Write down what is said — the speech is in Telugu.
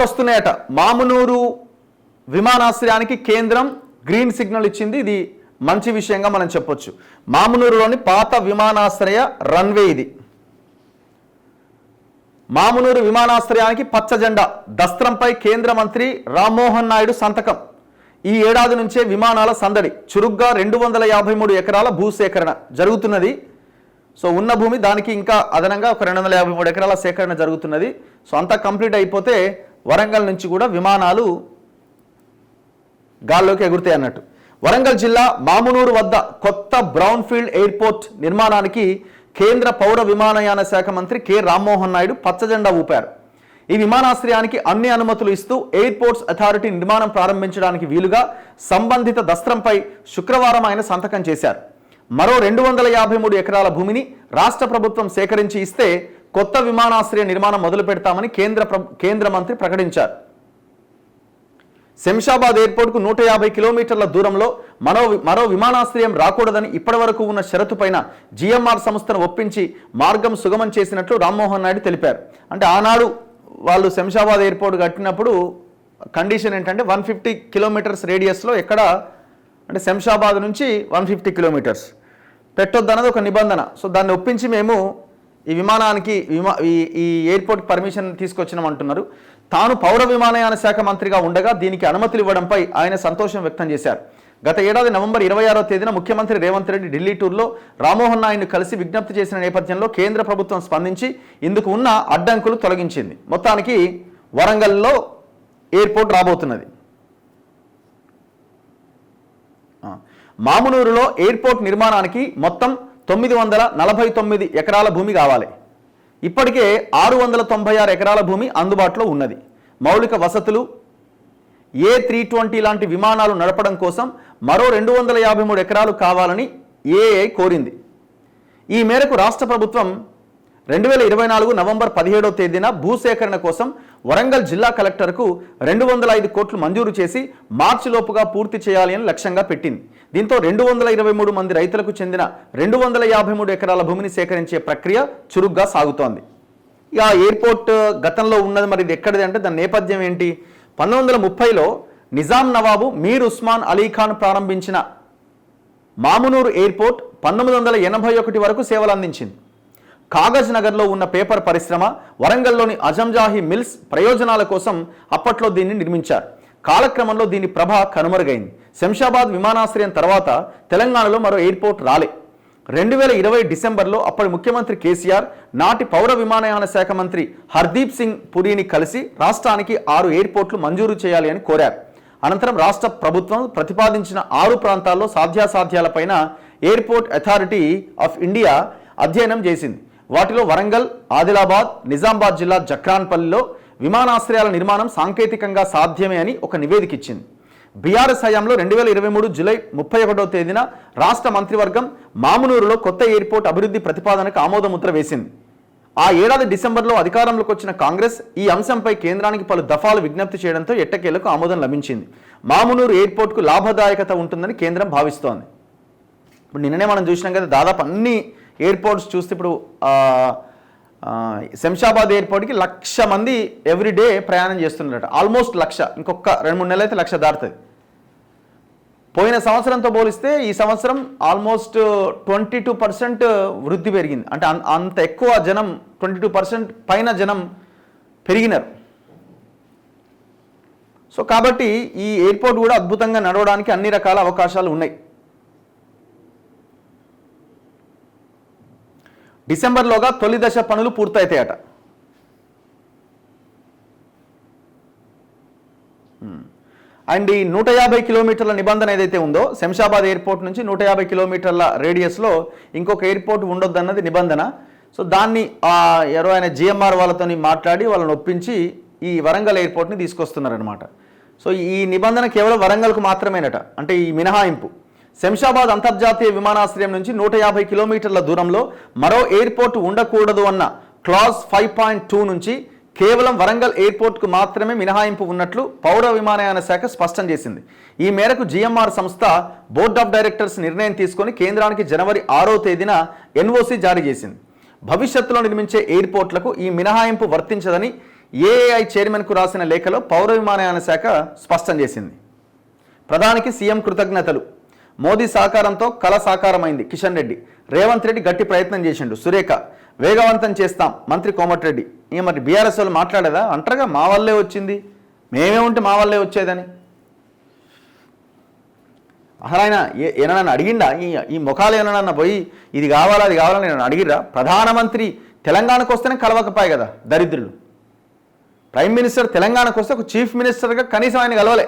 వస్తున్నాయట. మామునూరు విమానాశ్రయానికి కేంద్రం గ్రీన్ సిగ్నల్ ఇచ్చింది. ఇది మంచి విషయంగా మనం చెప్పొచ్చు. మామునూరులోని పాత విమానాశ్రయ రన్వే ఇది. మామునూరు విమానాశ్రయానికి పచ్చ జెండా, దస్త్రంపై కేంద్ర మంత్రి రామ్మోహన్ నాయుడు సంతకం. ఈ ఏడాది నుంచే విమానాల సందడి. చురుగ్గా 253 ఎకరాల భూసేకరణ జరుగుతున్నది. సో ఉన్న భూమి దానికి ఇంకా అదనంగా ఒక 253 ఎకరాల సేకరణ జరుగుతున్నది. సో అంతా కంప్లీట్ అయిపోతే వరంగల్ నుంచి కూడా విమానాలు గాల్లోకి ఎగురుతాయి అన్నట్టు. వరంగల్ జిల్లా మామునూరు వద్ద కొత్త బ్రౌన్ఫీల్డ్ ఎయిర్పోర్ట్ నిర్మాణానికి కేంద్ర పౌర విమానయాన శాఖ మంత్రి కె రామ్మోహన్ నాయుడు పచ్చజెండా ఊపారు. ఈ విమానాశ్రయానికి అన్ని అనుమతులు ఇస్తూ ఎయిర్పోర్ట్స్ అథారిటీ నిర్మాణం ప్రారంభించడానికి వీలుగా సంబంధిత దస్త్రంపై శుక్రవారం ఆయన సంతకం చేశారు. మరో 253 ఎకరాల భూమిని రాష్ట్ర ప్రభుత్వం సేకరించి ఇస్తే కొత్త విమానాశ్రయ నిర్మాణం మొదలు పెడతామని కేంద్ర మంత్రి ప్రకటించారు. శంషాబాద్ ఎయిర్పోర్ట్కు 150 కిలోమీటర్ల దూరంలో మరో విమానాశ్రయం రాకూడదని ఇప్పటివరకు ఉన్న షరతుపైన జిఎంఆర్ సంస్థను ఒప్పించి మార్గం సుగమం చేసినట్లు రామ్మోహన్ నాయుడు తెలిపారు. అంటే ఆనాడు వాళ్ళు శంషాబాద్ ఎయిర్పోర్ట్ కట్టినప్పుడు కండిషన్ ఏంటంటే 150 కిలోమీటర్స్ రేడియస్లో ఎక్కడ అంటే శంషాబాద్ నుంచి 150 కిలోమీటర్స్ పెట్టొద్దన్నది ఒక నిబంధన. సో దాన్ని ఒప్పించి మేము ఈ విమానానికి ఈ ఎయిర్పోర్ట్ పర్మిషన్ తీసుకొచ్చినాం అంటున్నారు. తాను పౌర విమానయాన శాఖ మంత్రిగా ఉండగా దీనికి అనుమతులు ఇవ్వడంపై ఆయన సంతోషం వ్యక్తం చేశారు. గత ఏడాది నవంబర్ 26వ తేదీన ముఖ్యమంత్రి రేవంత్ రెడ్డి ఢిల్లీ టూర్లో రామ్మోహన్ నాయుడును కలిసి విజ్ఞప్తి చేసిన నేపథ్యంలో కేంద్ర ప్రభుత్వం స్పందించి ఇందుకు ఉన్న అడ్డంకులు తొలగించింది. మొత్తానికి వరంగల్లో ఎయిర్పోర్ట్ రాబోతున్నది. మామునూరులో ఎయిర్పోర్ట్ నిర్మాణానికి మొత్తం 949 ఎకరాల భూమి కావాలి. ఇప్పటికే 696 ఎకరాల భూమి అందుబాటులో ఉన్నది. మౌలిక వసతులు A320 లాంటి విమానాలు నడపడం కోసం మరో 253 ఎకరాలు కావాలని ఏఐ కోరింది. ఈ మేరకు రాష్ట్ర ప్రభుత్వం 2024 నవంబర్ 17వ తేదీన భూసేకరణ కోసం వరంగల్ జిల్లా కలెక్టర్కు 205 కోట్లు మంజూరు చేసి మార్చిలోపుగా పూర్తి చేయాలి అని లక్ష్యంగా పెట్టింది. దీంతో 223 మంది రైతులకు చెందిన 253 ఎకరాల భూమిని సేకరించే ప్రక్రియ చురుగ్గా సాగుతోంది. ఇక ఎయిర్పోర్ట్ గతంలో ఉన్నది, మరి ఇది ఎక్కడిది అంటే దాని నేపథ్యం ఏంటి? 1930లో నిజాం నవాబు మీర్ ఉస్మాన్ అలీ ఖాన్ ప్రారంభించిన మామునూరు ఎయిర్పోర్ట్ 1981 వరకు సేవలు అందించింది. కాగజ్ నగర్లో ఉన్న పేపర్ పరిశ్రమ, వరంగల్లోని అజంజాహి మిల్స్ ప్రయోజనాల కోసం అప్పట్లో దీన్ని నిర్మించారు. కాలక్రమంలో దీని ప్రభ కనుమరుగైంది. శంషాబాద్ విమానాశ్రయం తర్వాత తెలంగాణలో మరో ఎయిర్పోర్ట్ రాలే. 2020 డిసెంబర్లో అప్పటి ముఖ్యమంత్రి కేసీఆర్ నాటి పౌర విమానయాన శాఖ మంత్రి హర్దీప్ సింగ్ పురీని కలిసి రాష్ట్రానికి 6 ఎయిర్పోర్ట్లు మంజూరు చేయాలి అని కోరారు. అనంతరం రాష్ట్ర ప్రభుత్వం ప్రతిపాదించిన 6 ప్రాంతాల్లో సాధ్యాసాధ్యాలపైన ఎయిర్పోర్ట్ అథారిటీ ఆఫ్ ఇండియా అధ్యయనం చేసింది. వాటిలో వరంగల్, ఆదిలాబాద్, నిజామాబాద్ జిల్లా జక్రాన్పల్లిలో విమానాశ్రయాల నిర్మాణం సాంకేతికంగా సాధ్యమే అని ఒక నివేదిక ఇచ్చింది. బీఆర్ఎస్ హయాంలో 2023 జూలై 31వ తేదీన రాష్ట్ర మంత్రివర్గం మామునూరులో కొత్త ఎయిర్పోర్ట్ అభివృద్ధి ప్రతిపాదనకు ఆమోదముద్ర వేసింది. ఆ ఏడాది డిసెంబర్లో అధికారంలోకి వచ్చిన కాంగ్రెస్ ఈ అంశంపై కేంద్రానికి పలు దఫాలు విజ్ఞప్తి చేయడంతో ఎట్టకేలకు ఆమోదం లభించింది. మామునూరు ఎయిర్పోర్ట్కు లాభదాయకత ఉంటుందని కేంద్రం భావిస్తోంది. ఇప్పుడు నిన్ననే మనం చూసినాం కదా, దాదాపు అన్ని ఎయిర్పోర్ట్స్ చూస్తే ఇప్పుడు శంషాబాద్ ఎయిర్పోర్ట్కి 1,00,000 మంది ఎవ్రీడే ప్రయాణం చేస్తున్నారట. ఆల్మోస్ట్ 1,00,000, ఇంకొక 2-3 నెలలు అయితే 1,00,000 దాటుతుంది. పోయిన సంవత్సరంతో పోలిస్తే ఈ సంవత్సరం ఆల్మోస్ట్ 22% వృద్ధి పెరిగింది. అంటే అంత ఎక్కువ జనం, 22% పైన జనం పెరిగినారు. సో కాబట్టి ఈ ఎయిర్పోర్ట్ కూడా అద్భుతంగా నడవడానికి అన్ని రకాల అవకాశాలు ఉన్నాయి. డిసెంబర్లోగా తొలి దశ పనులు పూర్తయితాయట. అండ్ ఈ 150 కిలోమీటర్ల నిబంధన ఏదైతే ఉందో, శంషాబాద్ ఎయిర్పోర్ట్ నుంచి 150 కిలోమీటర్ల రేడియస్లో ఇంకొక ఎయిర్పోర్ట్ ఉండొద్దన్నది నిబంధన. సో దాన్ని ఎవరైనా జిఎంఆర్ వాళ్ళతో మాట్లాడి వాళ్ళని ఒప్పించి ఈ వరంగల్ ఎయిర్పోర్ట్ని తీసుకొస్తున్నారనమాట. సో ఈ నిబంధన కేవలం వరంగల్కు మాత్రమేనట. అంటే ఈ మినహాయింపు శంషాబాద్ అంతర్జాతీయ విమానాశ్రయం నుంచి 150 కిలోమీటర్ల దూరంలో మరో ఎయిర్పోర్ట్ ఉండకూడదు అన్న క్లాజ్ 5.2 నుంచి కేవలం వరంగల్ ఎయిర్పోర్ట్కు మాత్రమే మినహాయింపు ఉన్నట్లు పౌర విమానయాన శాఖ స్పష్టం చేసింది. ఈ మేరకు జిఎంఆర్ సంస్థ బోర్డ్ ఆఫ్ డైరెక్టర్స్ నిర్ణయం తీసుకొని కేంద్రానికి జనవరి 6వ తేదీన ఎన్ఓసి జారీ చేసింది. భవిష్యత్తులో నిర్మించే ఎయిర్పోర్ట్లకు ఈ మినహాయింపు వర్తించదని ఏఐ చైర్మన్కు రాసిన లేఖలో పౌర విమానయాన శాఖ స్పష్టం చేసింది. ప్రధానికి సీఎం కృతజ్ఞతలు. మోదీ సహకారంతో కళ సాకారమైంది. కిషన్ రెడ్డి. రేవంత్ రెడ్డి గట్టి ప్రయత్నం చేసిండు. సురేఖ. వేగవంతం చేస్తాం మంత్రి కోమటిరెడ్డి. ఇక మరి బీఆర్ఎస్ వాళ్ళు మాట్లాడేదా? అంటారుగా మా వల్లే వచ్చింది, మేమే ఉంటే మా వల్లే వచ్చేదని. అసలు ఆయన ఏమన్నా అడిగిండా? ఈ ముఖాలు ఏమన్నా పోయి ఇది కావాలా అది కావాలని నేను అడిగిరా? ప్రధానమంత్రి తెలంగాణకు వస్తేనే కలవకపోయాయి కదా దరిద్రులు. ప్రైమ్ మినిస్టర్ తెలంగాణకు వస్తే ఒక చీఫ్ మినిస్టర్గా కనీసం ఆయన కలవలే.